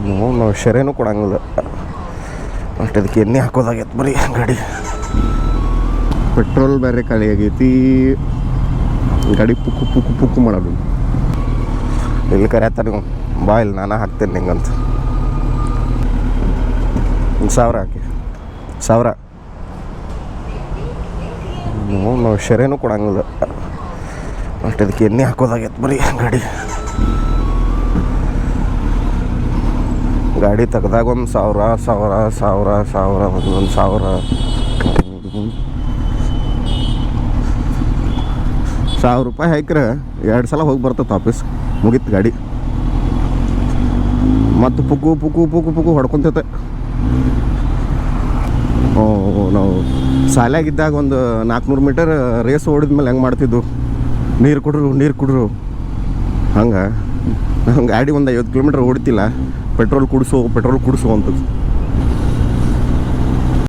ನಾವು ಶರೇನೂ ಕೊಡಂಗಿಲ್ಲ ಅಷ್ಟು ಅದಕ್ಕೆ ಎಣ್ಣೆ ಹಾಕೋದಾಗೈತೆ ಬರೀ ಗಾಡಿ. ಪೆಟ್ರೋಲ್ ಬೇರೆ ಖಾಲಿ ಆಗೈತಿ, ಗಾಡಿ ಪುಕ್ಕು ಪುಕ್ಕು ಪುಕ್ಕು ಮಾಡೋದು. ಇಲ್ಲಿ ಕರೆಯತ್ತ ನೀವು ಬಾ, ಇಲ್ಲಿ ನಾನು ಹಾಕ್ತೇನೆ ನಿಂಗಂತ. 1000 ಹಾಕಿ 1000. ನಾವು ಶರೇನೂ ಕೊಡಂಗಿಲ್ಲ ಅಷ್ಟು ಅದಕ್ಕೆ ಎಣ್ಣೆ ಹಾಕೋದಾಗೈತೆ ಬರೀ ಗಾಡಿ. ಗಾಡಿ ತೆಗ್ದಾಗ 1000 ರೂಪಾಯಿ ಹಾಕ್ರೆ 2 ಸಲ ಹೋಗಿ ಬರ್ತೈತೆ ಆಫೀಸ್, ಮುಗೀತು ಗಾಡಿ. ಮತ್ತು ಪುಕ್ಕು ಪುಕ್ಕು ಪುಕ್ಕು ಪುಕ್ಕು ಹೊಡ್ಕೊತೈತೆ. ನಾವು ಶಾಲೆಯಾಗಿದ್ದಾಗ ಒಂದು 400 ಮೀಟರ್ ರೇಸ್ ಓಡಿದ್ಮೇಲೆ ಹೆಂಗೆ ಮಾಡ್ತಿದ್ದು, ನೀರು ಕುಡ್ರು ಹಂಗೆ. ಗಾಡಿ ಒಂದು 50 ಕಿಲೋಮೀಟ್ರ್ ಓಡ್ತಿಲ್ಲ, ಪೆಟ್ರೋಲ್ ಕುಡಿಸು ಅಂತ.